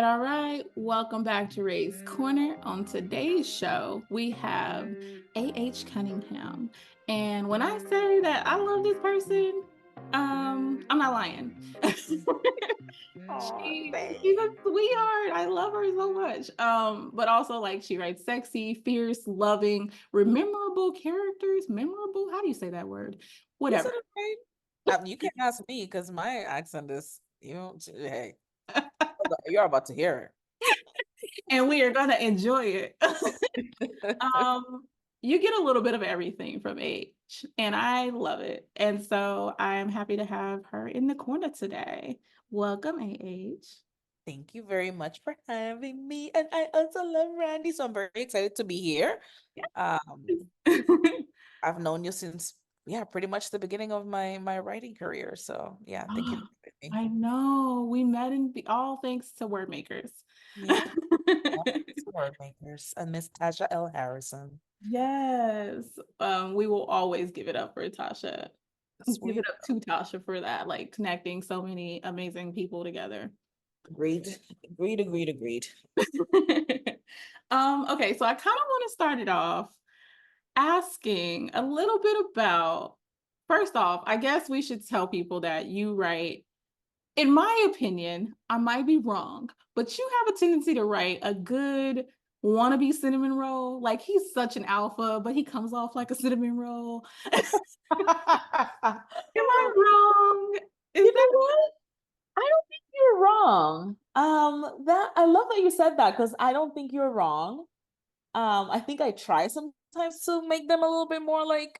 All right. Welcome back to Rae's Corner. On today's show, we have A.H. Cunningham. And when I say that I love this person, I'm not lying. Oh, She's a sweetheart. I love her so much. But also like she writes sexy, fierce, loving, memorable characters. Memorable? How do you say that word? you said Whatever. it right. You can't ask me because my accent is, hey, you're about to hear And we are gonna enjoy it. it. Um, you get a little bit of everything from H, and I love it. And so I'm happy to have her in the corner today. Welcome, AH. Thank you very much for having me. And I also love Randy, so I'm very excited to be here. Um, I've known you since, yeah, pretty much the beginning of my writing career. So yeah, thank you for having me. I know we met all thanks to word makers. Yeah, word makers and Miss Tasha L. Harrison. Yes. We will always give it up for Tasha. Give it Sweet. up to Tasha for that, like connecting so many amazing people together. Agreed. Agreed, agreed, agreed. Okay, so I kind of want to start it off asking a little bit about, first off, I guess we should tell people that you write, in my opinion, I might be wrong, but you have a tendency to write a good wannabe cinnamon roll. Like he's such an alpha, but he comes off like a cinnamon roll. Am I wrong? Is You that know what? I don't think you're wrong. That I love that you said that because I don't think you're wrong. I think I try sometimes to make them a little bit more like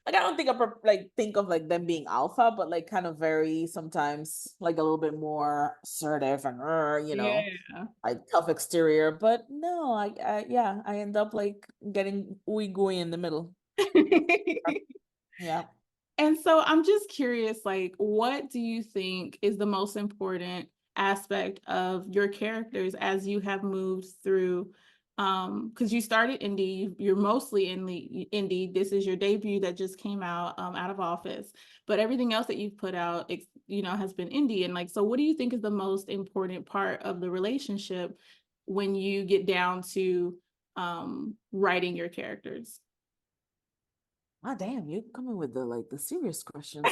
I don't think like think of like them being alpha, but like kind of very sometimes like a little bit more assertive and yeah. like tough exterior. But no, yeah, I end up like getting ooey gooey in the middle. Yeah. And so I'm just curious, like, what do you think is the most important aspect of your characters as you have moved through? Because you started indie, you're mostly in the indie. This is your debut that just came out of office, but everything else that you've put out, has been indie. And like, so what do you think is the most important part of the relationship when you get down to writing your characters? Ah, damn, you're coming with the serious questions.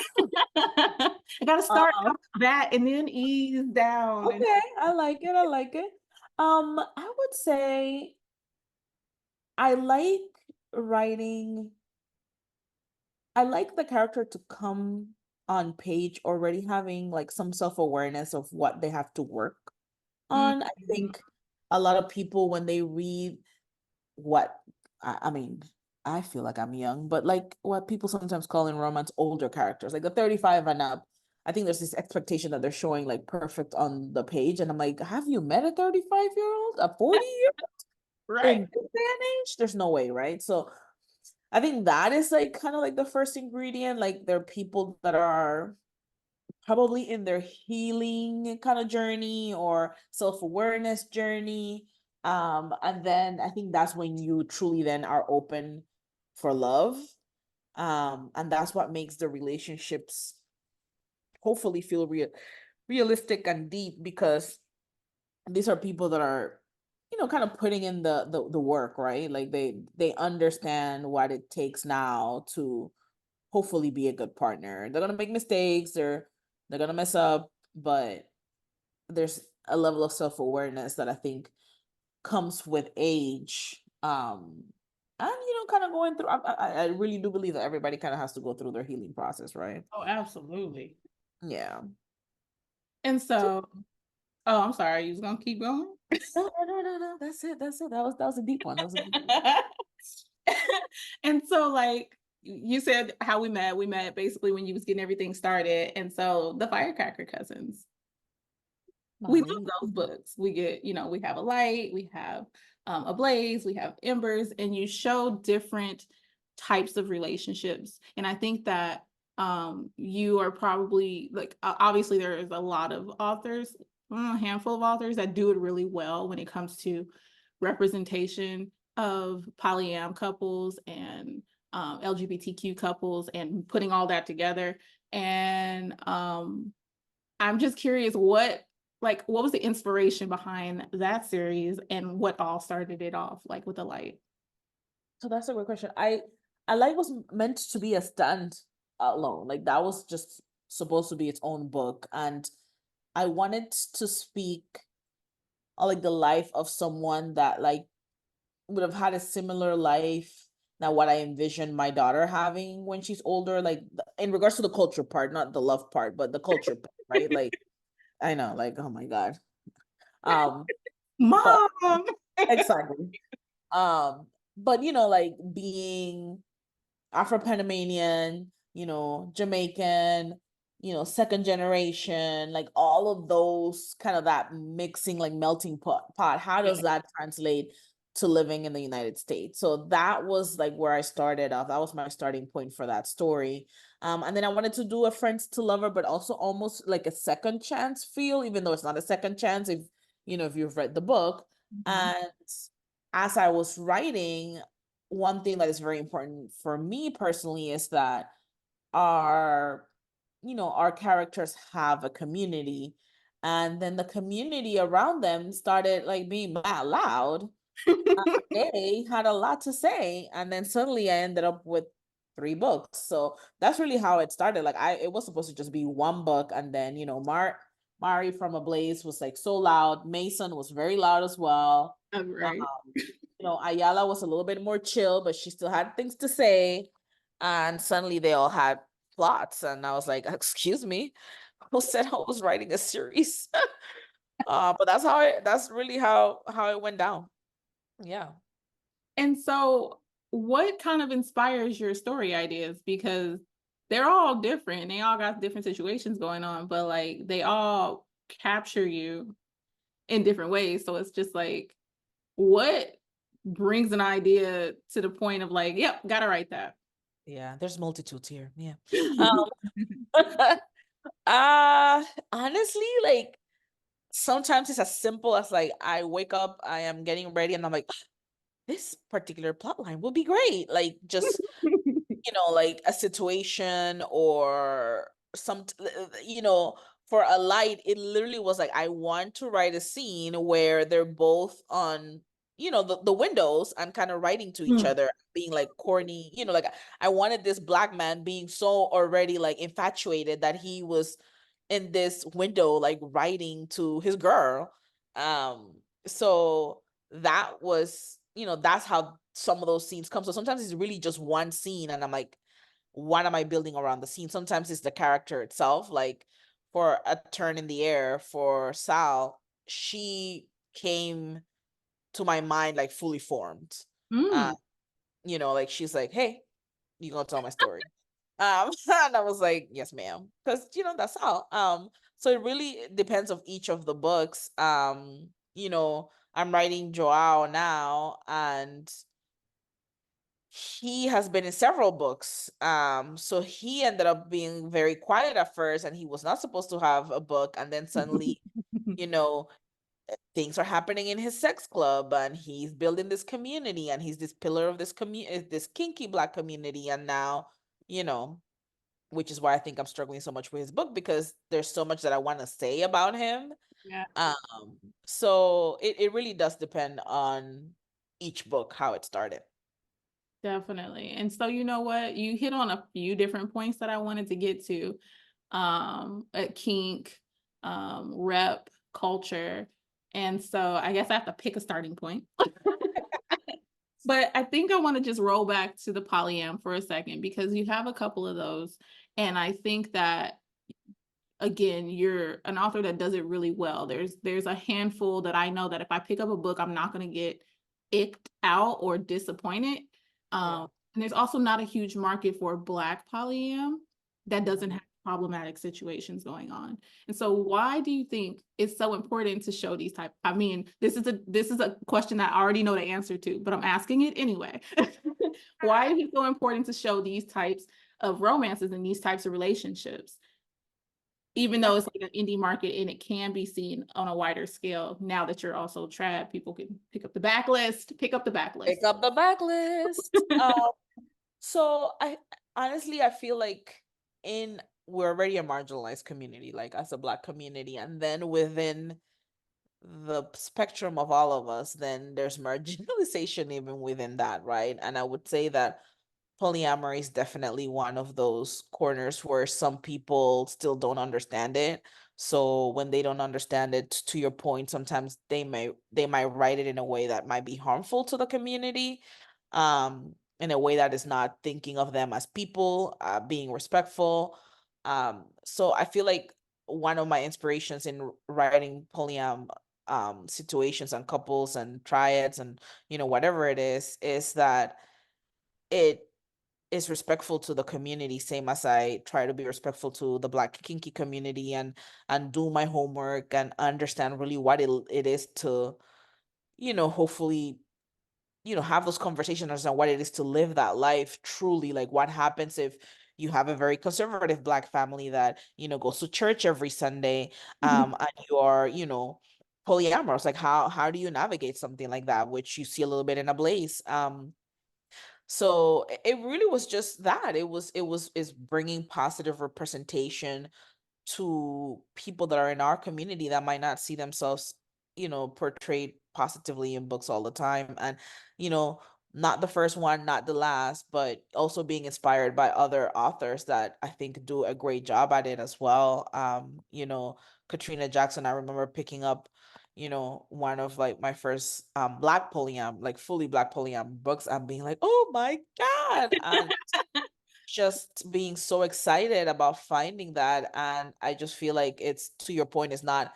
I gotta start Um, off that and then ease down. And Okay, I like it. I like it. I would say I like writing. I like the character to come on page already having like some self-awareness of what they have to work on. I Mhm. think a lot of people when they read what I mean, I feel like I'm young, but like what people sometimes call in romance older characters, like the 35 and up. I think there's this expectation that they're showing like perfect on the page. And I'm like, have you met a 35-year-old, a 40-year Right. in this day and age? There's no way, right? So I think that is like kind of like the first ingredient. Like there are people that are probably in their healing kind of journey or self-awareness journey. And then I think that's when you truly then are open for love. And that's what makes the relationships hopefully feel realistic and deep because these are people that are kind of putting in the work, right? Like they understand what it takes now to hopefully be a good partner. They're gonna make mistakes, they're gonna mess up, but there's a level of self-awareness that I think comes with age. And kind of going through I really do believe that everybody kind of has to go through their healing process, right? Oh, absolutely. Yeah. And so, oh, I'm sorry, you was gonna keep going? No, no, no, no, no. That's it. That's it. That was a deep one. That was a deep one. And so like you said how we met basically when you was getting everything started. And so the Firecracker Cousins. We love Mommy. those books. We get, we have a light, we have a blaze, we have embers, and you show different types of relationships. And I think that you are probably like, obviously, there is a lot of authors, a handful of authors that do it really well when it comes to representation of polyam couples and LGBTQ couples and putting all that together. And I'm just curious, like what was the inspiration behind that series and what all started it off like with the light? So that's a great question. I like was meant to be a stand alone. Like that was just supposed to be its own book. And I wanted to speak on like the life of someone that like would have had a similar life than what I envisioned my daughter having when she's older. Like in regards to the culture part, not the love part, but the culture part, right? Like I know, like, oh my God. Um, but Mom. exactly. But like being Afro-Panamanian, Jamaican, second generation, like all of those kind of that mixing, like melting pot. How does that translate to living in the United States? So that was like where I started off. That was my starting point for that story. And then I wanted to do a friends to lover, but also almost like a second chance feel, even though it's not a second chance if you've read the book. Mhm. And as I was writing, one thing that is very important for me personally is that our our characters have a community, and then the community around them started like being that loud. They had a lot to say, and then suddenly I ended up with 3 books. So that's really how it started. Like it was supposed to just be one book, and then Mari from Ablaze was like so loud. Mason was very loud as well. Oh, right. Ayala was a little bit more chill, but she still had things to say. And suddenly they all had plots. And I was like, excuse me, who said I was writing a series? But that's really how it went down. Yeah. And so, what kind of inspires your story ideas? Because they're all different. They all got different situations going on, but like they all capture you in different ways. So it's just like, what brings an idea to the point of like, yep, gotta write that. Yeah, there's multitudes here. Yeah. Um honestly, like sometimes it's as simple as like I wake up, I am getting ready, and I'm like, this particular plot line will be great. Like just like a situation or for a light, it literally was like, I want to write a scene where they're both on, the windows and kind of writing to each Mm. other, being like corny, like I wanted this black man being so already like infatuated that he was in this window, like writing to his girl. So that was, that's how some of those scenes come. So sometimes it's really just one scene, and I'm like, what am I building around the scene? Sometimes it's the character itself. Like for A Turn in the Air for Sal, she came to my mind like fully formed. Uh, Mm. like she's like, hey, you gonna tell my story? And I was like, yes, ma'am. Because that's how. So it really depends of each of the books. I'm writing Joao now, and he has been in several books. So he ended up being very quiet at first, and he was not supposed to have a book. And then suddenly, you know, things are happening in his sex club, and he's building this community, and he's this pillar of this community, this kinky Black community. And now, you know, which is why I think I'm struggling so much with his book, because there's so much that I want to say about him. Yeah, So it really does depend on each book, how it started. definitely. And so you know what? You hit on a few different points that I wanted to get to. At kink, rep, culture. And so I guess I have to pick a starting point. But I think I want to just roll back to the polyam for a second because you have a couple of those. And I think that again, you're an author that does it really well. There's a handful that I know that if I pick up a book, I'm not going to get icked out or disappointed. Yeah. And there's also not a huge market for Black polyam that doesn't Mhm. have problematic situations going on. And so why do you think it's so important to show these type? I mean, this is a question I already know the answer to, but I'm asking it anyway. Why is it so important to show these types of romances and these types of relationships? Even though it's like an indie market and it can be seen on a wider scale, now that you're also trad, people can pick up the backlist, pick up the backlist. Pick up the backlist. So I honestly, I feel like in we're already a marginalized community, like as a Black community, and then within the spectrum of all of us, then there's marginalization even within that, right? And I would say that polyamory is definitely one of those corners where some people still don't understand it. So when they don't understand it, to your point, sometimes they might write it in a way that might be harmful to the community, in a way that is not thinking of them as people, being respectful. So I feel like one of my inspirations in writing polyam situations and couples and triads and whatever it is that it is respectful to the community, same as I try to be respectful to the Black kinky community, and do my homework and understand really what it is to hopefully have those conversations on what it is to live that life truly. Like, what happens if you have a very conservative Black family that goes to church every Sunday, and you are polyamorous? Like, how do you navigate something like that, which you see a little bit in a Blaze? So it really was just that. Is bringing positive representation to people that are in our community that might not see themselves, portrayed positively in books all the time. And, you know, not the first one, not the last, but also being inspired by other authors that I think do a great job at it as well. Katrina Jackson, I remember picking up, one of like my first Black polyam, like fully Black polyam books, and being like, oh my God. And just being so excited about finding that. And I just feel like, it's, to your point, it's not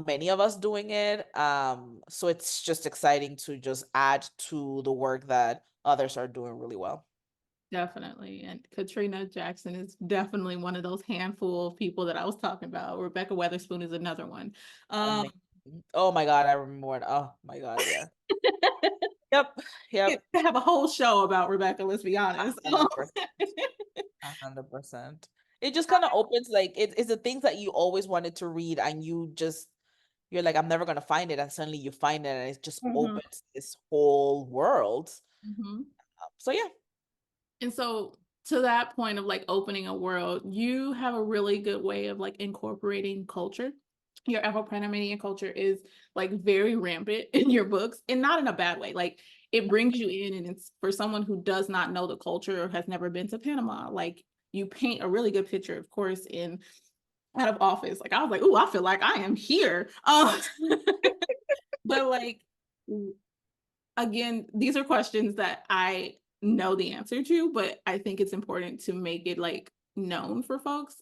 many of us doing it, so it's just exciting to just add to the work that others are doing really well. Definitely. And Katrina Jackson is definitely one of those handful of people that I was talking about. Rebecca Weatherspoon is another one. Um, Amazing. Oh my God, I remember when, oh my God, yeah. Yep. to Yep. have a whole show about Rebecca, let's be honest. 100%. 100%. It just kind of opens, like, it's the things that you always wanted to read, and you're like, I'm never gonna find it, and suddenly you find it, and it just Mhm, opens this whole world. mhm. So yeah. And so to that point of like opening a world, you have a really good way of like incorporating culture. Your Afro-Panamanian culture is like very rampant in your books, and not in a bad way. Like, it brings you in, and it's for someone who does not know the culture or has never been to Panama. Like, you paint a really good picture, of course, in Out of Office. Like, I was like, oh, I feel like I am here. But like, again, these are questions that I know the answer to, but I think it's important to make it like known for folks.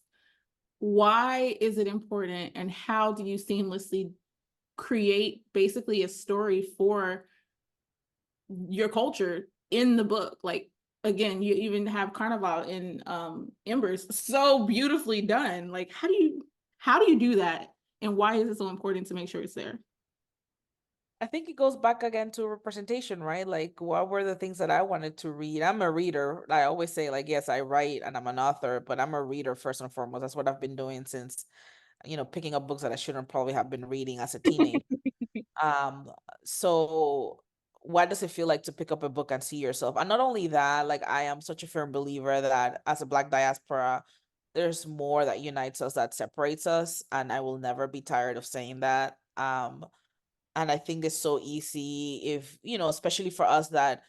Why is it important, and how do you seamlessly create basically a story for your culture in the book? Like, again, you even have Carnival in Embers, so beautifully done. Like, how do you do that, and why is it so important to make sure it's there? I think it goes back again to representation, right? Like, what were the things that I wanted to read? I'm a reader. I always say, like, yes, I write and I'm an author, but I'm a reader first and foremost. That's what I've been doing since, picking up books that I shouldn't probably have been reading as a teenager. Um, so what does it feel like to pick up a book and see yourself? And not only that, like, I am such a firm believer that as a Black diaspora, there's more that unites us that separates us. And I will never be tired of saying that. And I think it's so easy, if, especially for us that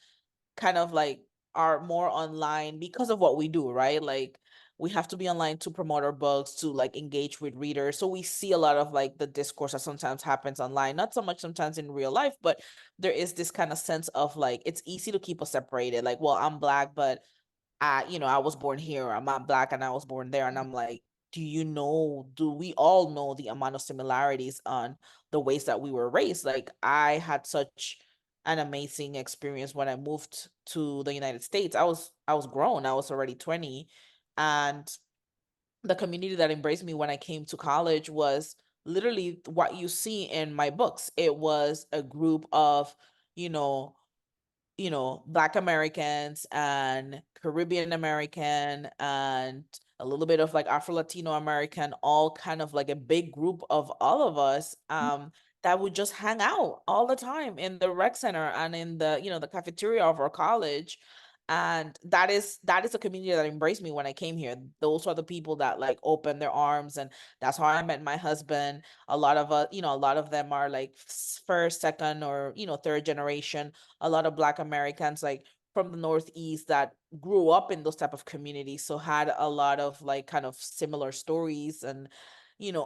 kind of like are more online because of what we do, right? Like, we have to be online to promote our books, to like engage with readers. So we see a lot of like the discourse that sometimes happens online, not so much sometimes in real life, but there is this kind of sense of like, it's easy to keep us separated. Like, well, I'm Black, but I was born here. I'm not Black and I was born there. And I'm like, do we all know the amount of similarities on the ways that we were raised? Like, I had such an amazing experience when I moved to the United States. I was grown. I was already 20. And the community that embraced me when I came to college was literally what you see in my books. It was a group of, you know, Black Americans and Caribbean American and a little bit of like Afro Latino American, all kind of like a big group of all of us, that would just hang out all the time in the rec center and in the, the cafeteria of our college. And that is a community that embraced me when I came here. Those are the people that like opened their arms, and that's how I met my husband. A lot of a lot of them are like first, second, or third generation. A lot of Black Americans like from the Northeast that grew up in those type of communities, so had a lot of like kind of similar stories, and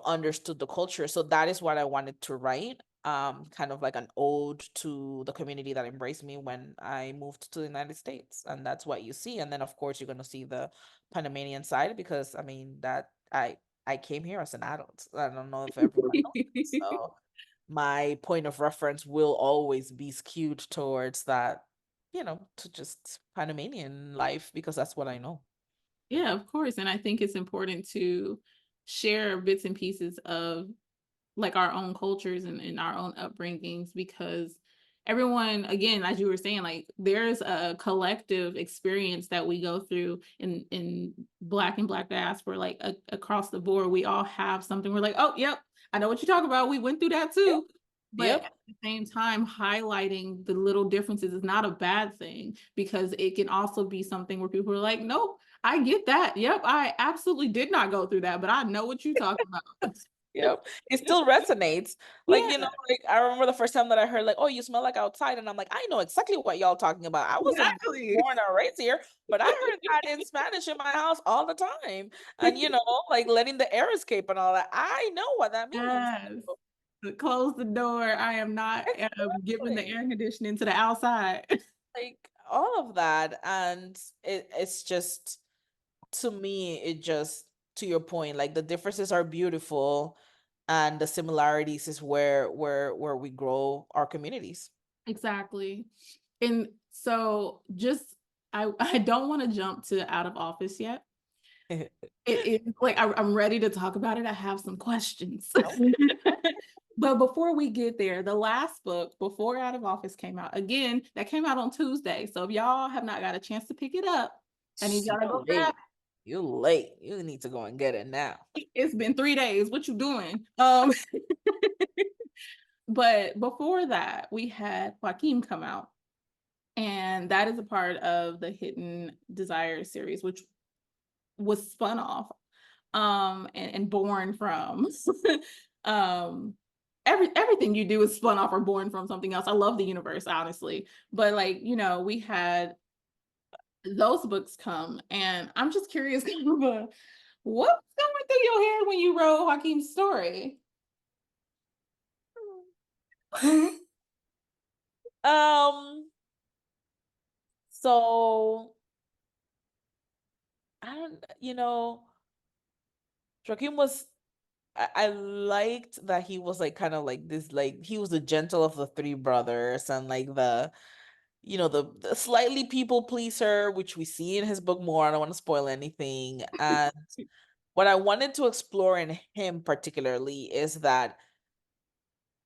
understood the culture. So that is what I wanted to write, kind of like an ode to the community that embraced me when I moved to the United States. And that's what you see. And then of course you're going to see the Panamanian side, because I mean that I came here as an adult. I don't know if everyone knows this. So my point of reference will always be skewed towards that, to just Panamanian life, because that's what I know. Yeah, of course. And I think it's important to share bits and pieces of like our own cultures and our own upbringings, because everyone, again, as you were saying, like there's a collective experience that we go through in Black and Black diaspora, like across the board. We all have something. We're like, oh, yep, I know what you talk about. We went through that Yep. too. But Yep. at the same time, highlighting the little differences is not a bad thing, because it can also be something where people are like, nope, I get that. Yep, I absolutely did not go through that, but I know what you're talking about. Yep. It still resonates. Like, Yeah, like I remember the first time that I heard like, oh, you smell like outside. And I'm like, I know exactly what y'all talking about. I wasn't exactly. born or raised here, but I heard that in Spanish in my house all the time. And like letting the air escape and all that. I know what that means. Yes. Close the door. I am not giving the Exactly. air conditioning to the outside. Like all of that. And it's just, to me, it just, to your point, like the differences are beautiful, and the similarities is where we grow our communities. Exactly. And so just I don't want to jump to out of office yet. It like I'm ready to talk about it. I have some questions. Okay. But before we get there, the last book before Out of Office came out, again, that came out on Tuesday. So if y'all have not got a chance to pick it up, I need y'all to You go grab late. You late. You need to go and get it now. it. It's been 3 days. What you doing? But before that, we had Joaquin come out, and that is a part of the Hidden Desire series, which was spun off and born from um everything you do is spun off or born from something else. I love the universe, honestly. But like, we had those books come, and I'm just curious kind of what was going through your head when you wrote Joaquin's story? Um, so I don't, Joaquin was, I liked that he was like kind of like this, like he was the gentle of the three brothers, and like the slightly people pleaser, which we see in his book more. I don't want to spoil anything. And what I wanted to explore in him particularly is that,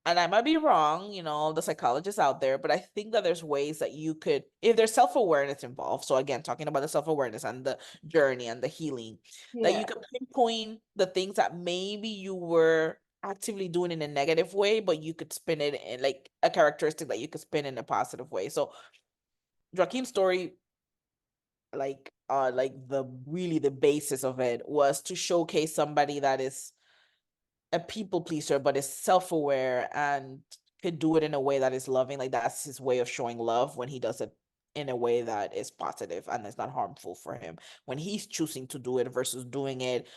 and I might be wrong, the psychologists out there, but I think that there's ways that you could, if there's self-awareness involved. So again, talking about the self-awareness and the journey and the healing, that you Yeah. can pinpoint the things that maybe you were actively doing in a negative way, but you could spin it in like a characteristic that you could spin in a positive way. So Joaquin's story, like the really the basis of it was to showcase somebody that is a people pleaser, but is self-aware and could do it in a way that is loving. Like that's his way of showing love, when he does it in a way that is positive and is not harmful for him. When he's choosing to do it versus doing it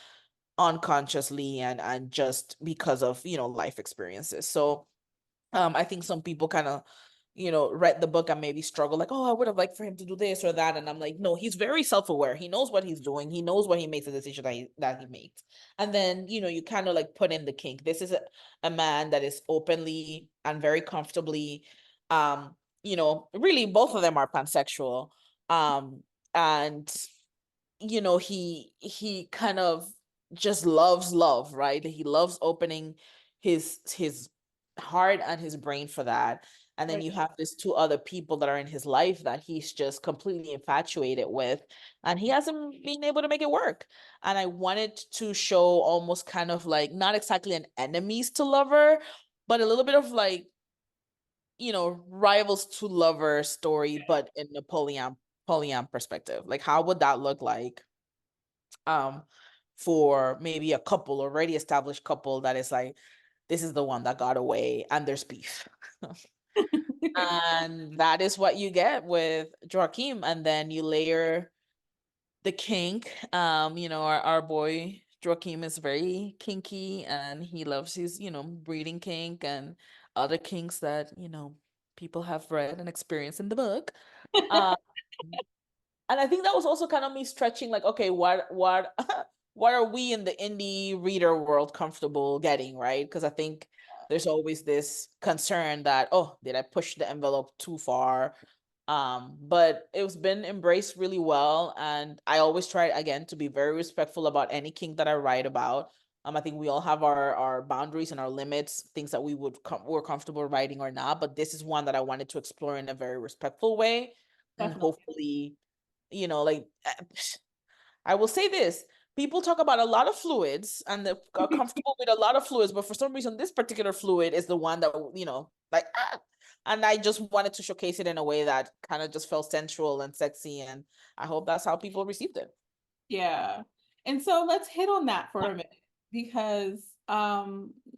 unconsciously and just because of, life experiences. So I think some people kind of, read the book and maybe struggle, like, oh, I would have liked for him to do this or that. And I'm like, no, he's very self-aware. He knows what he's doing. He knows what he makes, the decision that he makes. And then, you kind of like put in the kink. This is a man that is openly and very comfortably, really both of them are pansexual. And he kind of just loves love, right? He loves opening his heart and his brain for that. And then Right. you have these two other people that are in his life that he's just completely infatuated with, and he hasn't been able to make it work. And I wanted to show almost kind of like not exactly an enemies to lover, but a little bit of like, rivals to lover story, but in a polyam perspective. Like, how would that look like um for maybe a couple, already established couple, that is like, this is the one that got away and there's beef. And that is what you get with Joaquim. And then you layer the kink. Our boy Joaquim is very kinky, and he loves his, breeding kink and other kinks that, people have read and experienced in the book. Um, and I think that was also kind of me stretching, like, okay, what what are we in the indie reader world comfortable getting, right? Because I think there's always this concern that, oh, did I push the envelope too far? But it's been embraced really well, and I always try again to be very respectful about any kink that I write about. I think we all have our boundaries and our limits, things that we're comfortable writing or not, but this is one that I wanted to explore in a very respectful way, and Definitely. hopefully, like, I will say this. People talk about a lot of fluids and they're comfortable with a lot of fluids, but for some reason, this particular fluid is the one that, like, and I just wanted to showcase it in a way that kind of just felt sensual and sexy. And I hope that's how people received it. Yeah. And so let's hit on that for a minute because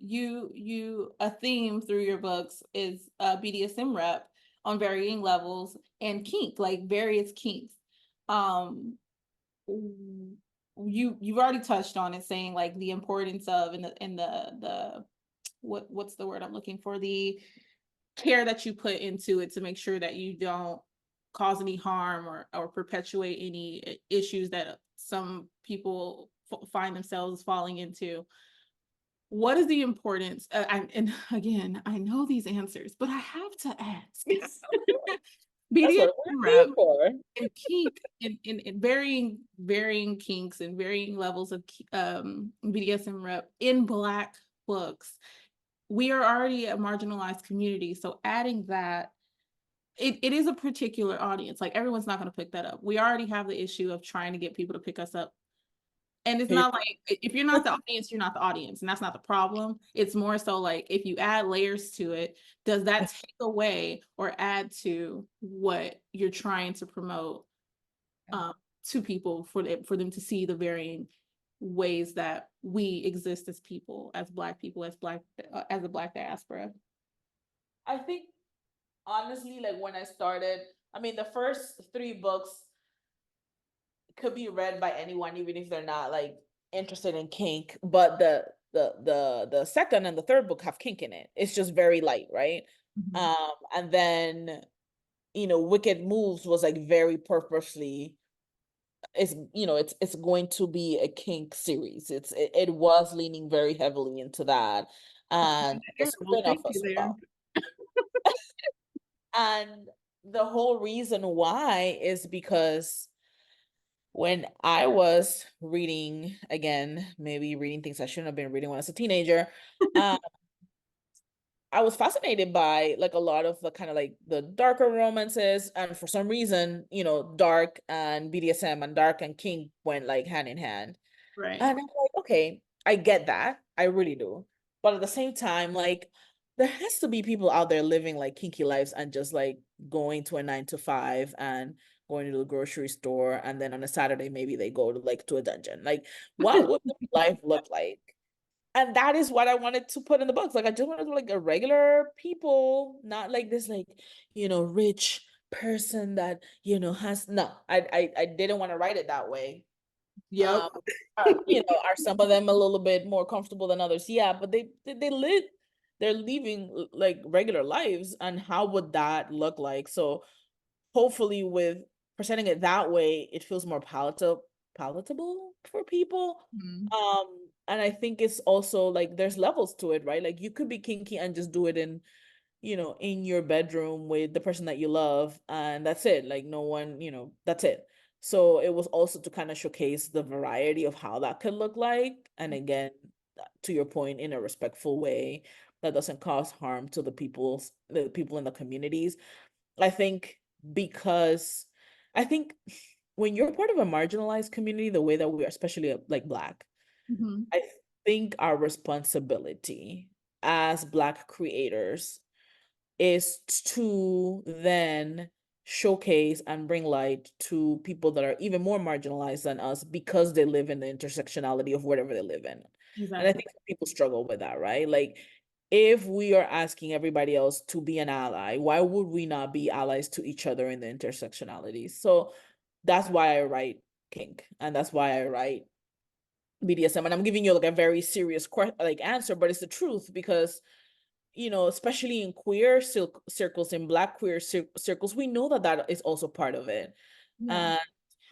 you a theme through your books is BDSM rep on varying levels and kink, like various kinks. Um you've already touched on it, saying like the importance of, and the what's the word I'm looking for, the care that you put into it to make sure that you don't cause any harm or perpetuate any issues that some people find themselves falling into. What is the importance? And again, I know these answers, but I have to ask. That's BDSM what we're rep here for. and kink, in varying kinks and varying levels of BDSM rep in Black books. We are already a marginalized community, so adding that, it is a particular audience. Like everyone's not going to pick that up. We already have the issue of trying to get people to pick us up. And it's not like, if you're not the audience, you're not the audience. And that's not the problem. It's more so like, if you add layers to it, does that take away or add to what you're trying to promote um, to people, for them to see the varying ways that we exist as people, as Black people, as a Black diaspora? I think, honestly, like, when I started, I mean, the first three books could be read by anyone, even if they're not like interested in kink. But the second and the third book have kink in it. It's just very light, right? Mhm. And then, Wicked Moves was like very purposely, it's going to be a kink series. It was leaning very heavily into that, and the Well, spin-off thank you as there. well. And the whole reason why is because when I was reading, again, maybe reading things I shouldn't have been reading when I was a teenager, um, I was fascinated by like a lot of the kind of like the darker romances, and for some reason, dark and BDSM and dark and kink went like hand in hand. Right. And I'm like, okay, I get that. I really do. But at the same time, like, there has to be people out there living like kinky lives and just like going to a 9 to 5 and going to the grocery store. And then on a Saturday, maybe they go to a dungeon. Like, what would the life look like? And that is what I wanted to put in the books. Like, I just wanted to, like, a regular people, not like this, like, rich person that, has, no, I didn't want to write it that way. Yep. Are some of them a little bit more comfortable than others? Yeah, but they're living like regular lives, and how would that look like? So hopefully, with presenting it that way, it feels more palatable for people. Mhm. And I think it's also like there's levels to it, right? Like, you could be kinky and just do it in your bedroom with the person that you love, and that's it. Like, no one, that's it. So it was also to kind of showcase the variety of how that could look like. And again, to your point, in a respectful way that doesn't cause harm to the people in the communities. I think because I think when you're part of a marginalized community, the way that we are, especially like Black, Mhm. I think our responsibility as Black creators is to then showcase and bring light to people that are even more marginalized than us because they live in the intersectionality of whatever they live in. And I Exactly. think people struggle with that, right? Like, if we are asking everybody else to be an ally, why would we not be allies to each other in the intersectionality? So that's why I write kink, and that's why I write BDSM. And I'm giving you like a very serious like answer, but it's the truth because especially in queer circles, in Black queer circles, we know that that is also part of it. Yeah, And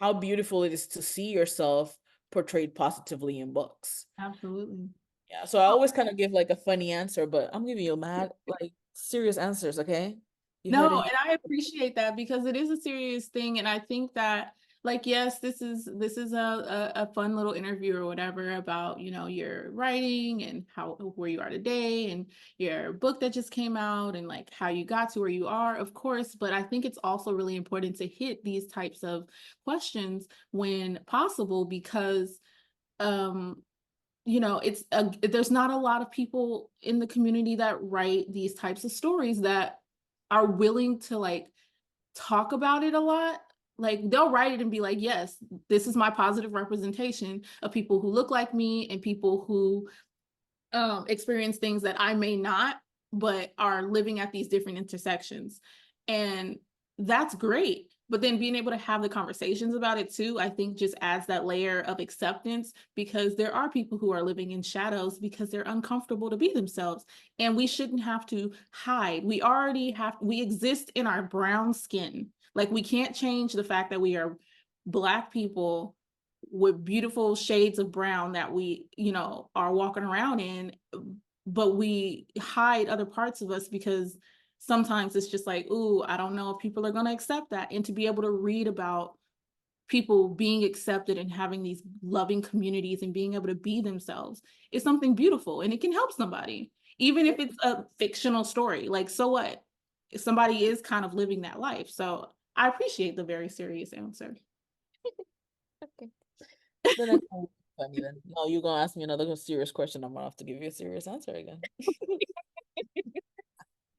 how beautiful it is to see yourself portrayed positively in books. absolutely. Yeah, so I always kind of give like a funny answer, but I'm giving you mad, like, serious answers, okay? You heard No, it. and I appreciate that because it is a serious thing, and I think that, like, yes, this is a fun little interview or whatever about your writing and how where you are today and your book that just came out and like how you got to where you are, of course. But I think it's also really important to hit these types of questions when possible because um there's not a lot of people in the community that write these types of stories that are willing to like talk about it a lot. Like they'll write it and be like, yes, this is my positive representation of people who look like me and people who experience things that I may not, but are living at these different intersections. And that's great. But then being able to have the conversations about it too, I think just adds that layer of acceptance because there are people who are living in shadows because they're uncomfortable to be themselves. And we shouldn't have to hide. We exist in our brown skin. Like we can't change the fact that we are Black people with beautiful shades of brown that we are walking around in, but we hide other parts of us because sometimes it's just like, ooh, I don't know if people are going to accept that. And to be able to read about people being accepted and having these loving communities and being able to be themselves is something beautiful, and it can help somebody even if it's a fictional story. Like, so what, somebody is kind of living that life. So I appreciate the very serious answer. Okay. The next one will be funny then. No, you're gonna ask me another serious question. I'm gonna have to give you a serious answer again.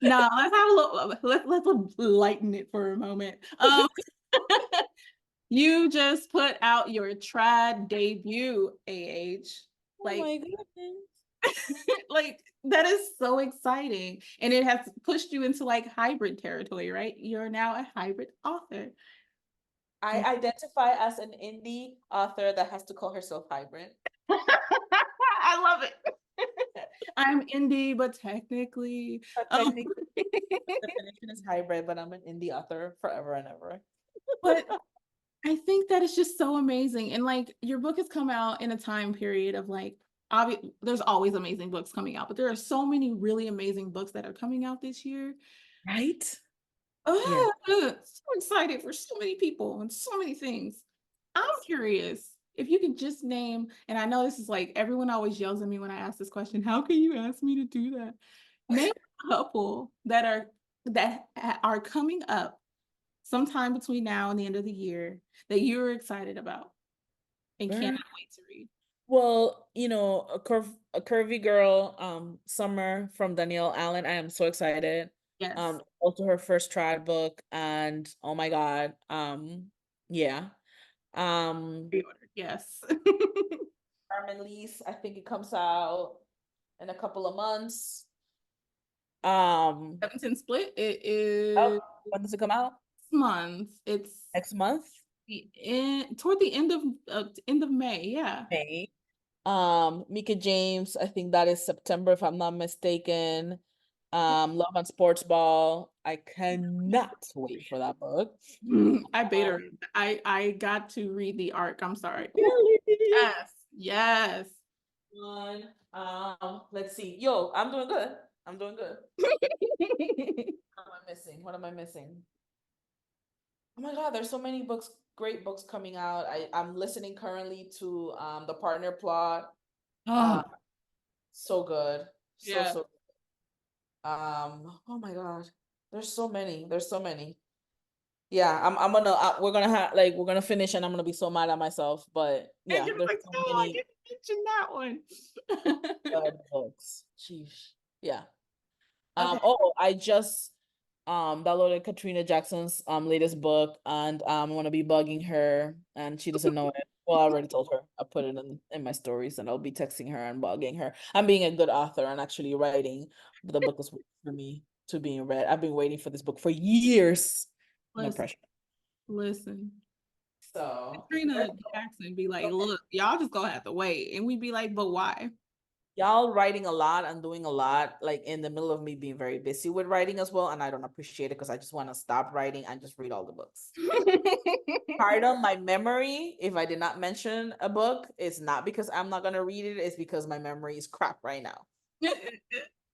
No, let's have a little, let's lighten it for a moment. You just put out your trad debut, AH. Oh Like, my goodness. like that is so exciting. And it has pushed you into like hybrid territory, right? You're now a hybrid author. I identify as an indie author that has to call herself hybrid. I love it. I'm indie, but technically, But technically, the definition is hybrid, but I'm an indie author forever and ever. but I think that is just so amazing. And like your book has come out in a time period of like, there's always amazing books coming out, but there are so many really amazing books that are coming out this year. Right? Yeah. Oh, so excited for so many people and so many things. I'm curious if you could just name, and I know this is like everyone always yells at me when I ask this question, how can you ask me to do that? Name a couple that are coming up sometime between now and the end of the year that you're excited about and Girl. cannot wait to read. Well, a curvy girl, Summer from Danielle Allen. I am so excited. Yes. Also her first trad book, and oh my God, yeah. Um, Pre-ordered. Yes. Carmen Lease, I think it comes out in a couple of months. 17 split. It Oh, is when does it come out? month. It's Next month? toward the end of May. Yeah. May. Mika James, I think that is September if I'm not mistaken. Love on Sports Ball. I cannot wait for that book. I beta Um, read. I got to read the arc. I'm sorry. Ooh, really? yes. Yes. One. Let's see. Yo, I'm doing good. I'm doing good. What am I missing? What am I missing? Oh my God, there's so many books, great books coming out. I'm listening currently to The Partner Plot. Oh, Uh, so good. So yeah. so oh my God. There's so many. There's so many. Yeah, I'm gonna we're gonna finish and I'm gonna be so mad at myself, but And yeah, you're there's like, so no, I many didn't mention that one. good books. Sheesh. Yeah. Okay. Oh, I just downloaded Katrina Jackson's latest book, and I'm gonna be bugging her, and she doesn't know it. Well, I already told her. I put it in my stories, and I'll be texting her and bugging her. I'm being a good author and actually writing. The book is waiting for me to being read. I've been waiting for this book for years. No Listen, pressure. listen. So Katrina Jackson be like, look, y'all just gonna have to wait. And we'd be like, but why? y'all writing a lot and doing a lot, like in the middle of me being very busy with writing as well, and I don't appreciate it because I just want to stop writing and just read all the books. Pardon my memory if I did not mention a book. It's not because I'm not gonna read it, it's because my memory is crap right now.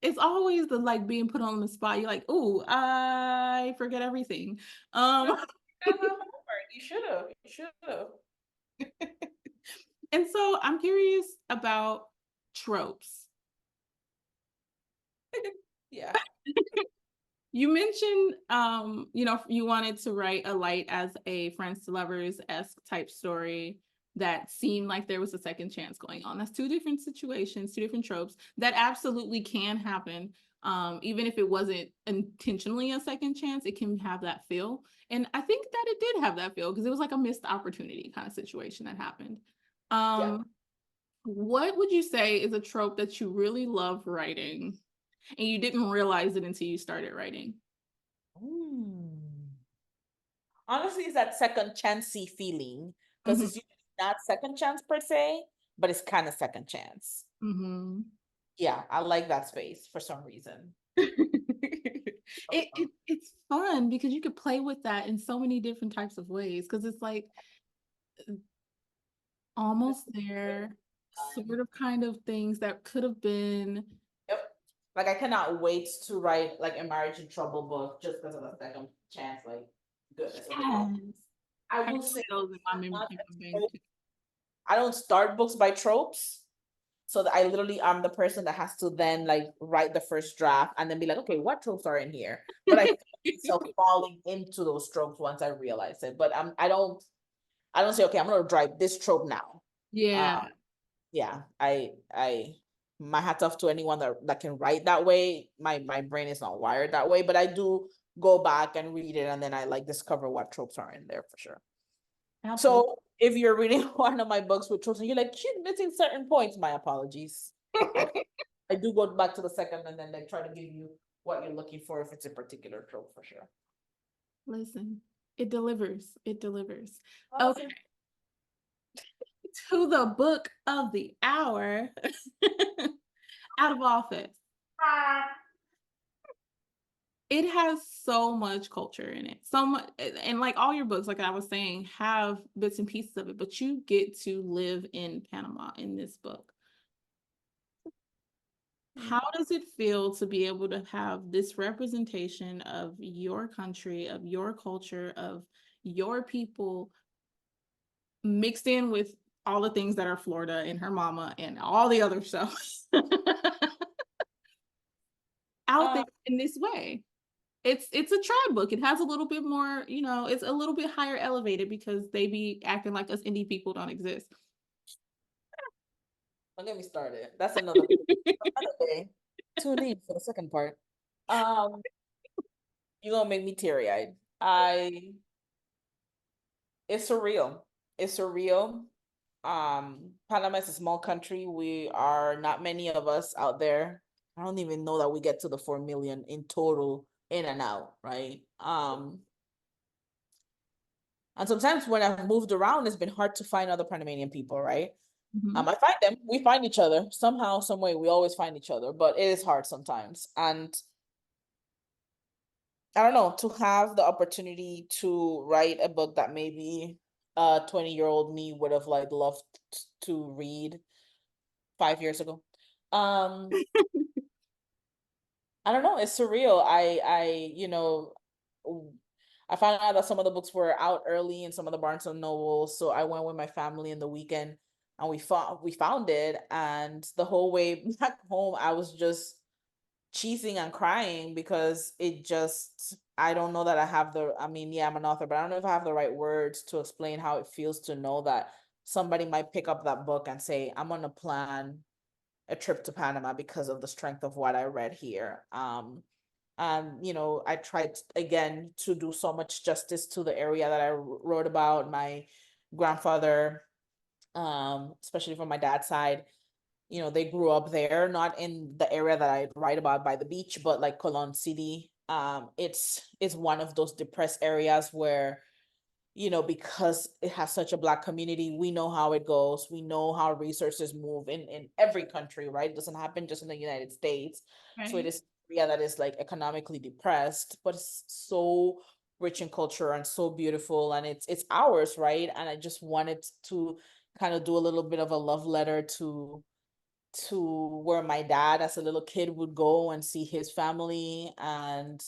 It's always the like being put on the spot. You're like, ooh, I forget everything. Um, You should have. You should have. and so I'm curious about tropes. Yeah. You mentioned, you wanted to write a light as a friends to lovers-esque type story that seemed like there was a second chance going on. That's two different situations, two different tropes that absolutely can happen. Even if it wasn't intentionally a second chance, it can have that feel. And I think that it did have that feel because it was like a missed opportunity kind of situation that happened. Yeah. What would you say is a trope that you really love writing and you didn't realize it until you started writing? Mm. Honestly, it's that second chancey feeling because Mhm, it's usually not second chance per se, but it's kind of second chance. mhm. Yeah, I like that space for some reason. It's fun because you could play with that in so many different types of ways because it's like almost there, sort of kind of things that could have been. Yep. Like I cannot wait to write like a marriage in trouble book just because of the second chance. Like goodness. Okay. Yes. I I will have say those in my I'm memory not keeper a bank trope. too. I don't start books by tropes. So that I literally am the person that has to then like write the first draft and then be like, okay, what tropes are in here? But I find myself falling into those tropes once I realize it. But I don't say, okay, I'm gonna write this trope now. Yeah, Yeah, I my hats off to anyone that can write that way. My brain is not wired that way, but I do go back and read it and then I like discover what tropes are in there for sure. absolutely. So if you're reading one of my books with tropes and you're like, she's missing certain points, my apologies. I I do go back to the second and then they try to give you what you're looking for if it's a particular trope for sure. Listen, it delivers. It delivers. Okay, Awesome. to the book of the hour. Out of office. It has so much culture in it. So much, and like all your books, like I was saying, have bits and pieces of it, but you get to live in Panama in this book. How does it feel to be able to have this representation of your country, of your culture, of your people mixed in with all the things that are Florida and her mama and all the other stuff out Uh, there in this way? It's a tribe book. It has a little bit more, it's a little bit higher elevated because they be acting like us indie people don't exist. don't get me started. That's another day. Tune in for the second part. Um, you're gonna make me teary-eyed. It's surreal. It's surreal. Panama is a small country. We are not many of us out there. I don't even know that we get to the 4 million in total in and out, right? And sometimes when I've moved around, it's been hard to find other Panamanian people, right? Mhm. I find them, we find each other somehow, some way, we always find each other, but it is hard sometimes. And I don't know, to have the opportunity to write a book that maybe a 20-year-old me would have like loved to read 5 years ago. Um, I don't know, it's surreal. I found out that some of the books were out early in some of the Barnes and Nobles, so I went with my family in the weekend and we found it, and the whole way back home I was just cheesing and crying because it just I don't know that I have the I mean, yeah, I'm an author, but I don't know if I have the right words to explain how it feels to know that somebody might pick up that book and say, I'm gonna plan a trip to Panama because of the strength of what I read here. You know, I tried again to do so much justice to the area that I wrote about. My grandfather, especially from my dad's side, you know, they grew up there, not in the area that I write about by the beach, but like Colon City. It's one of those depressed areas where, you know, because it has such a Black community, we know how it goes. We know how resources move in every country, right? It doesn't happen just in the United States. So it Right. is an area that is like economically depressed, but it's so rich in culture and so beautiful, and it's ours, right? And I just wanted to kind of do a little bit of a love letter to where my dad as a little kid would go and see his family, and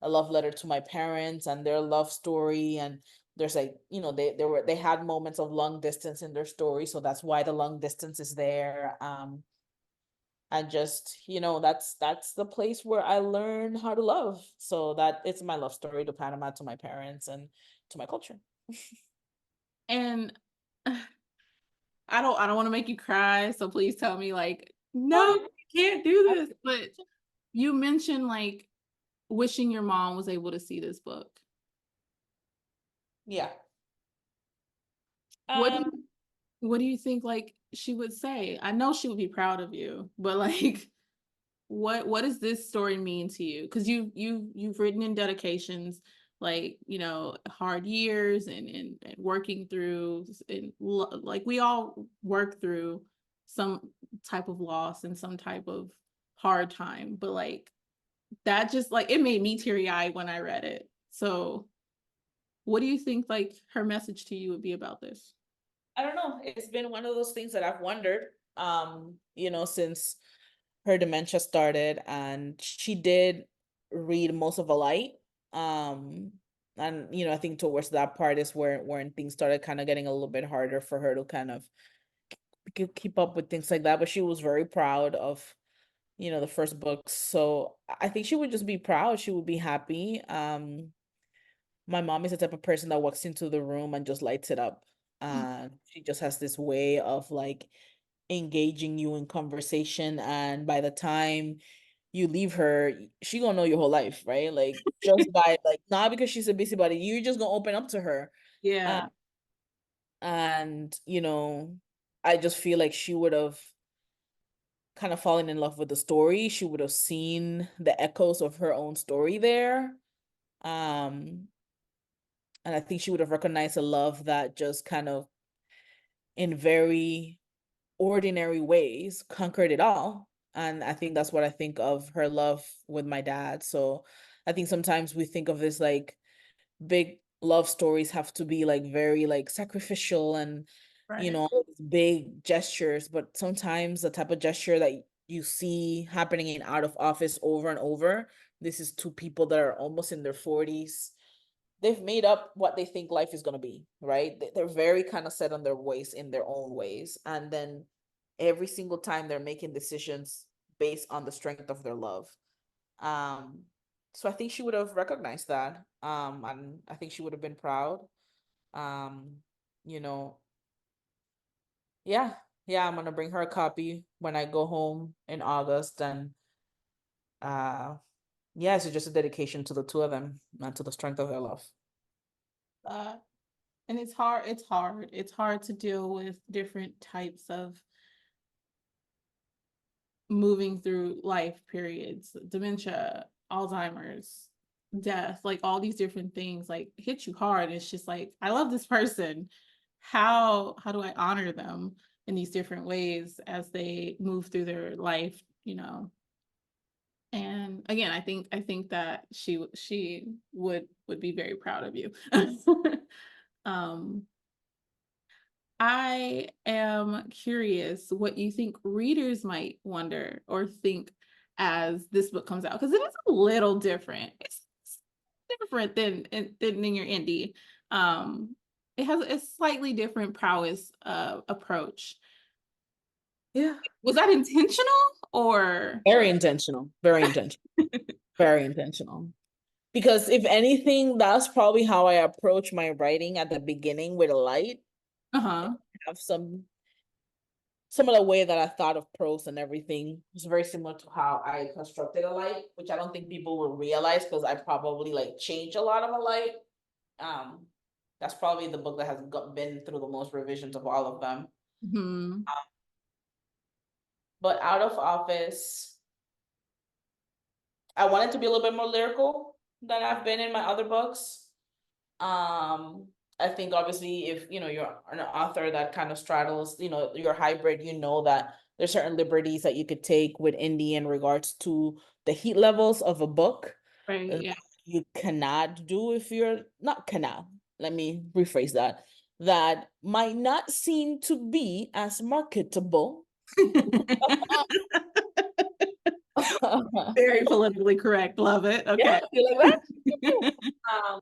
a love letter to my parents and their love story. And there's like, you know, they had moments of long distance in their story, so that's why the long distance is there. And just, you know, that's the place where I learned how to love, so that it's my love story to Panama, to my parents, and to my culture. And I don't want to make you cry, so please tell me like, Oh, no, you can't do I- this. But you mentioned like wishing your mom was able to see this book. yeah. What do um you, what do you think like she would say? I know she would be proud of you, but like what does this story mean to you? Because you've written in dedications like, you know, hard years and working through, and like we all work through some type of loss and some type of hard time, but like that just like it made me teary-eyed when I read it. So what do you think like her message to you would be about this? I don't know. It's been one of those things that I've wondered, you know, since her dementia started, and she did read most of a light. Um, and you know, I think towards that part is where when things started kind of getting a little bit harder for her to kind of keep up with things like that. But she was very proud of, you know, the first books. So I think she would just be proud. She would be happy. My mom is the type of person that walks into the room and just lights it up. She just has this way of like engaging you in conversation, and by the time you leave her, she gonna know your whole life, right? Like just by like, not because she's a busybody, you just gonna open up to her. Uh, Yeah. and you know, I just feel like she would have kind of fallen in love with the story. She would have seen the echoes of her own story there. Um, and I think she would have recognized a love that just kind of in very ordinary ways conquered it all. And I think that's what I think of her love with my dad. So I think sometimes we think of this like big love stories have to be like very like sacrificial and, you Right. know, big gestures, but sometimes the type of gesture that you see happening in Out of Office over and over, this is two people that are almost in their 40s. They've made up what they think life is going to be, right? They're very kind of set on their ways in their own ways. And then every single time they're making decisions based on the strength of their love. Um, so I think she would have recognized that. And I think she would have been proud. Um, you know, yeah, yeah, I'm gonna bring her a copy when I go home in August. And uh yeah, it's just a dedication to the two of them and to the strength of their love. Uh, and it's hard to deal with different types of moving through life periods, dementia, Alzheimer's, death, like all these different things like hit you hard. It's just like, I love this person. How do I honor them in these different ways as they move through their life, you know? And again, I think that she would be very proud of you. um I am curious what you think readers might wonder or think as this book comes out, because it is a little different. It's different than your indie. Um, it has a slightly different prowess approach. Yeah. Was that intentional or? Very intentional. Very intentional. Very intentional. Because if anything, that's probably how I approach my writing at the beginning, with a light. Uh-huh. Have some some of the way that I thought of prose and everything was very similar to how I constructed a light, which I don't think people will realize because I probably like change a lot of a light. Um, that's probably the book that has been through the most revisions of all of them. Hmm. But Out of Office, I wanted to be a little bit more lyrical than I've been in my other books. I think obviously if you're an author that kind of straddles, your hybrid, that there's certain liberties that you could take with indie in regards to the heat levels of a book Right. that Yeah. you cannot do if you're not cannot. Let me rephrase that. That might not seem to be as marketable. Very politically correct. Love it. Yeah, Okay. you like that? Um,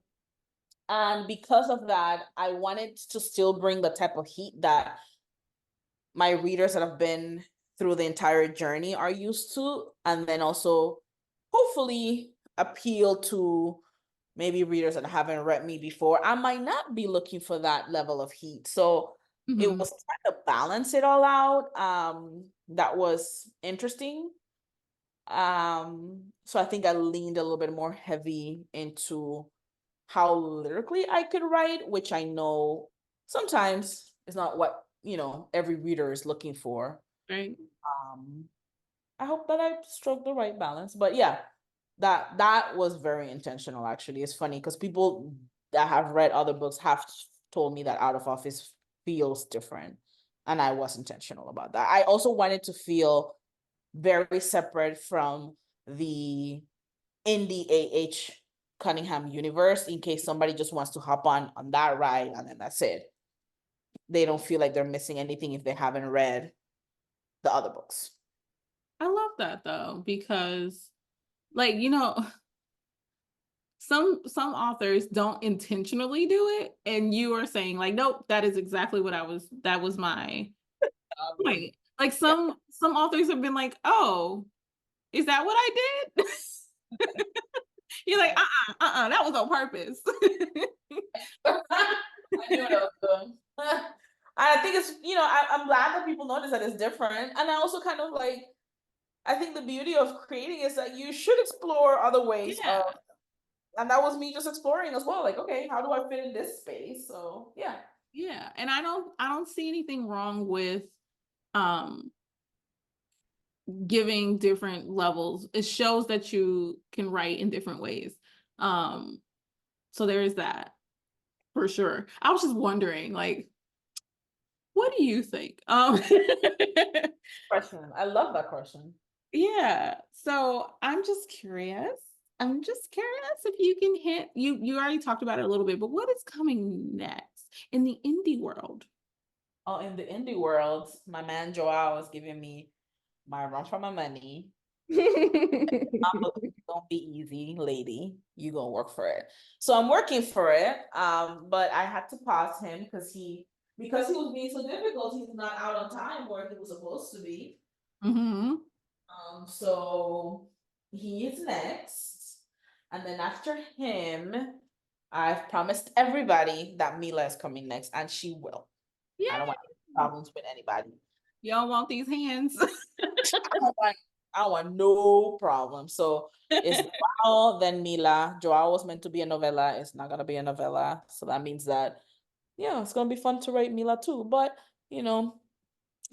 and because of that, I wanted to still bring the type of heat that my readers that have been through the entire journey are used to, and then also hopefully appeal to maybe readers that haven't read me before. I might not be looking for that level of heat. So it Hmm. was trying to balance it all out. That was interesting. So I think I leaned a little bit more heavy into how lyrically I could write, which I know sometimes is not what, every reader is looking for. Right. Um, I hope that I struck the right balance. But yeah, that was very intentional actually. It's funny because people that have read other books have told me that Out of Office feels different. And I was intentional about that. I also wanted to feel very separate from the indie A.H. Cunningham universe in case somebody just wants to hop on that ride and then that's it. They don't feel like they're missing anything if they haven't read the other books. I love that though, because like, some authors don't intentionally do it. And you are saying, like, nope, that is exactly what that was my point. Like some authors have been like, oh, is that what I did? You're like, that was on purpose. I knew what I was doing. I think it's, I'm glad that people notice that it's different. And I also kind of like, I think the beauty of creating is that you should explore other ways of, Yeah. and that was me just exploring as well. Like, okay, how do I fit in this space? So yeah. Yeah. And I don't see anything wrong with um giving different levels. It shows that you can write in different ways. Um, so there is that for sure. I was just wondering, like, what do you think? Question. I love that question. Yeah. So I'm just curious. I'm just curious if you can hint. You already talked about it a little bit, but what is coming next in the indie world? Oh, in the indie world, my man Joao was giving me my run for my money. Don't be easy, lady. You gonna work for it. So I'm working for it. But I had to pause him because he was being so difficult. He's not out on time where he was supposed to be. Hmm. So he is next, and then after him, I've promised everybody that Mila is coming next, and she will. I don't Yeah. want any problems with anybody. Y'all want these hands? I don't want no problem. So it's Joao, then Mila. Joao was meant to be a novella. It's not gonna be a novella. So that means that, yeah, it's gonna be fun to write Mila too. But you know,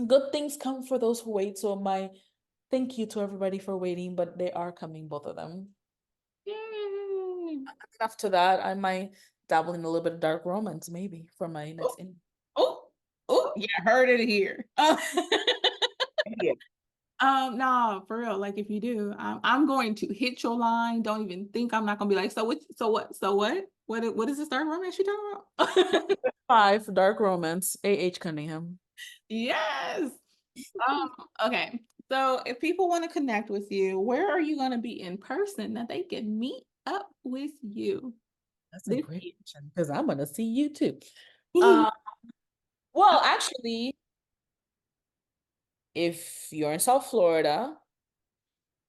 good things come for those who wait. So my thank you to everybody for waiting, but they are coming, both of them. Yay. After that, I might dabble in a little bit of dark romance, maybe for my Oh, next in. oh, oh, yeah, heard it here. Yeah. No, for real. Like if you do, I'm going to hit your line. Don't even think. I'm not gonna be like, so what? So what? So what? What is this third romance you talking about? 5 dark romance, A.H. Cunningham. Yes. Okay. So if people want to connect with you, where are you gonna be in person that they can meet up with you That's a this great year? question because I'm gonna see you too. Uh, well, actually, if you're in South Florida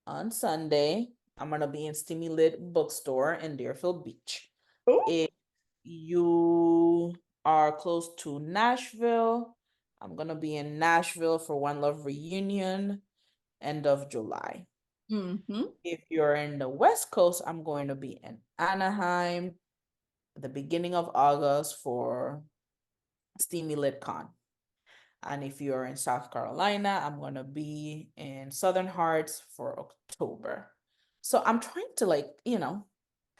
on Sunday, I'm gonna be in Steamy Lit Bookstore in Deerfield Beach. Oh, If you are close to Nashville, I'm gonna be in Nashville for One Love reunion, end of July. Mm-hmm. If you're in the West Coast, I'm going to be in Anaheim at the beginning of August for Steamy Lit Con. And if you're in South Carolina, I'm going to be in Southern Hearts for October. So I'm trying to, like, kind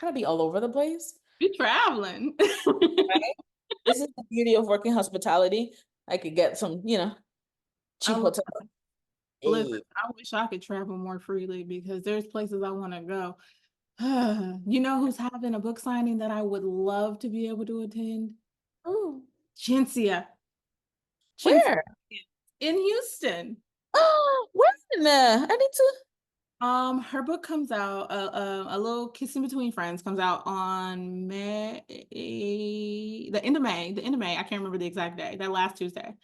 of be all over the place. You traveling. Right? This is the beauty of working hospitality. I could get some, I cheap love, hotel. listen, Hey. I wish I could travel more freely because there's places I want to go. You know who's having a book signing that I would love to be able to attend? Ooh. Chincia. Chincia Where? in Houston. Oh, when? I need to. Her book comes out, a little Kiss in Between Friends comes out on May, the end of May, the end of May. I can't remember the exact day, that last Tuesday.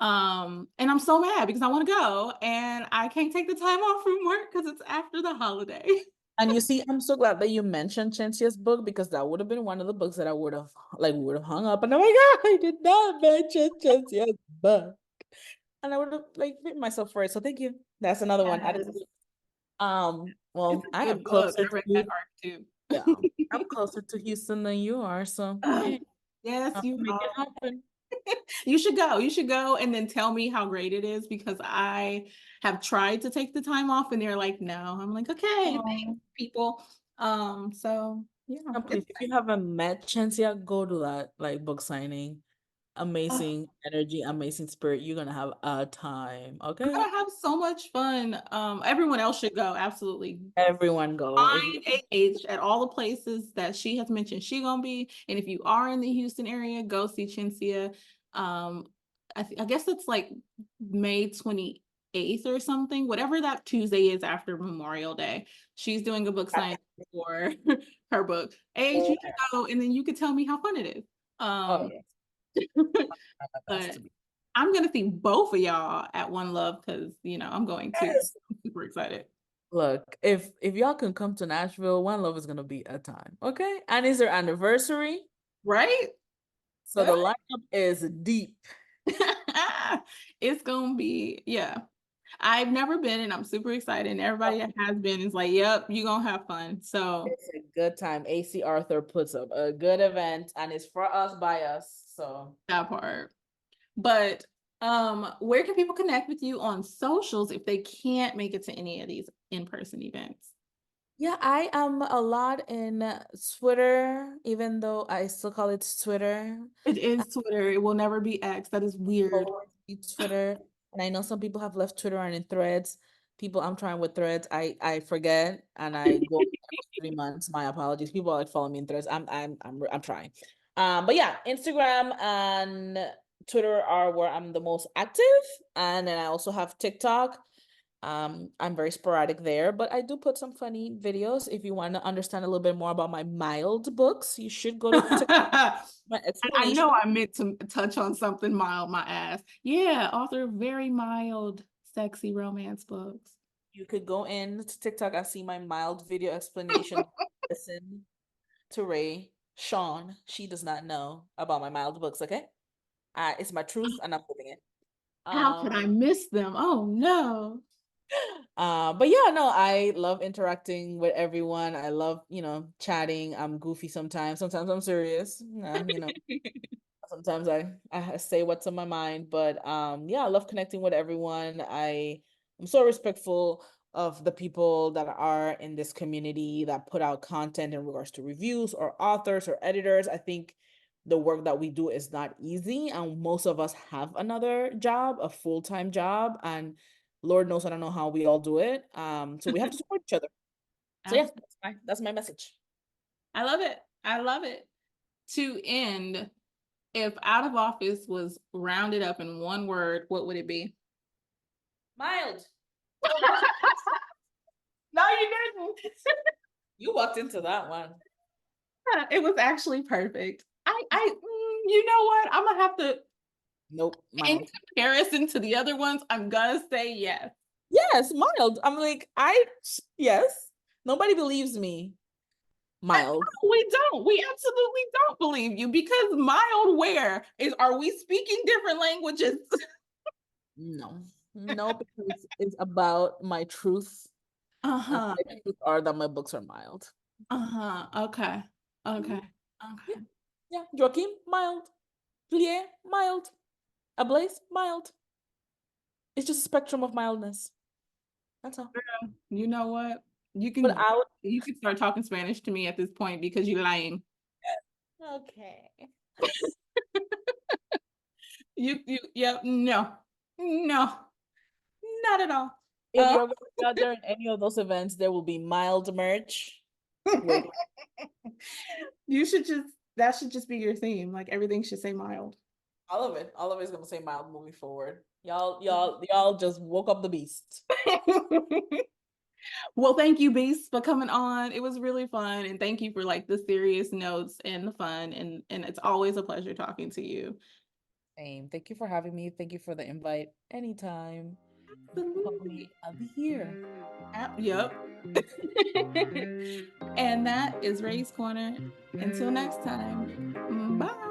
And I'm so mad because I want to go and I can't take the time off from work because it's after the holiday. And you see, I'm so glad that you mentioned Chensia's book because that would have been one of the books that I would have hung up. And I'm like, oh, I did not mention Chensia's book. And I would have bitten myself for it. So thank you. That's another one. Yes. It's Well, a I am good book. closer I read that to arc too. yeah, I'm closer to Houston than you are. So hey, Yes, I'll you make are. it happen. You should go. You should go and then tell me how great it is because I have tried to take the time off and they're like, no. I'm like, okay, thanks, Oh. people. So yeah, And please, it's if you haven't met Chensia, go to that book signing. uh, Amazing energy, amazing spirit. You're gonna have a time. I'm Okay. gonna have so much fun. Everyone else should go, absolutely. Everyone go. If you Find A.H at all the places that she has mentioned she gonna be. And if you are in the Houston area, go see Chincia. Um, I guess it's like May 28th or something, whatever that Tuesday is after Memorial Day. She's doing a book signing for her book. A.H, you should go and then you could tell me how fun it is. oh Um, yes, my best but to be. I'm gonna see both of y'all at One Love because I'm going to. Yes. I'm super excited. Look, if y'all can come to Nashville, One Love is gonna be a time, okay? And it's their anniversary, Right? so the lineup is deep. It's gonna be, yeah. I've never been and I'm super excited. And everybody that has been is like, yep, you're gonna have fun. So It's a good time. AC Arthur puts up a good event, and it's for us by us. So that part. But where can people connect with you on socials if they can't make it to any of these in-person events? yeah, I am a lot in Twitter, even though I still call it Twitter. It is Twitter. It will never be X. That is weird. Always be Twitter. And I know some people have left Twitter and in threads. People, I'm trying with threads. I forget and I go 3 months. My apologies. People are like follow me in threads. I'm trying. But yeah, Instagram and Twitter are where I'm the most active. And then I also have TikTok. I'm very sporadic there, but I do put some funny videos. If you want to understand a little bit more about my mild books, you should go to TikTok. My I explanation. know I meant to touch on something mild, my ass. Yeah, author of very mild, sexy romance books. You could go in to TikTok and see my mild video explanation. Listen to Rae Shawn. She does not know about my mild books, okay? It's my truth and I'm living it. How could Um, I miss them? Oh no. but yeah, no, I love interacting with everyone. I love, chatting. I'm goofy sometimes. Sometimes I'm serious. Sometimes I say what's on my mind, but yeah, I love connecting with everyone. I'm so respectful of the people that are in this community that put out content in regards to reviews or authors or editors. I think the work that we do is not easy, and most of us have another job, a full-time job, and Lord knows I don't know how we all do it. So we have to support each other. So yeah, Absolutely. that's my message. I love it. I love it. To end, if out of office was rounded up in one word, what would it be? Mild. No, you didn't. You walked into that one. It was actually perfect. You know what? I'm gonna have to, Nope, in mild. comparison to the other ones, I'm gonna say yes. Yes, mild. I'm like, yes. Nobody believes me. mild. We don't. We absolutely don't believe you because mild where is are we speaking different languages? No, no, because it's about my truth. And Uh-huh. my truth are that my books are mild. Uh-huh. Okay. Mhm. Okay. Yeah, Okay. yeah. Joaquin, mild. Juliet, mild. Ablaze, mild. It's just a spectrum of mildness. That's all. You know what? You But can I would. you can start talking Spanish to me at this point because you're lying. Okay. Yep, no. No, not at all. If you're going to be out there in any of those events, there will be mild merch. Wait, You should just that should just be your theme. Like everything should say mild. all of it. All of it's gonna say mild moving forward. Y'all just woke up the beast. Well, thank you, Beast, for coming on. It was really fun. And thank you for like the serious notes and the fun. And it's always a pleasure talking to you. Same. Thank you for having me. Thank you for the invite. Anytime. Call me. Absolutely. I'll be here. Yep. And that is Ray's Corner. Until next time. Bye.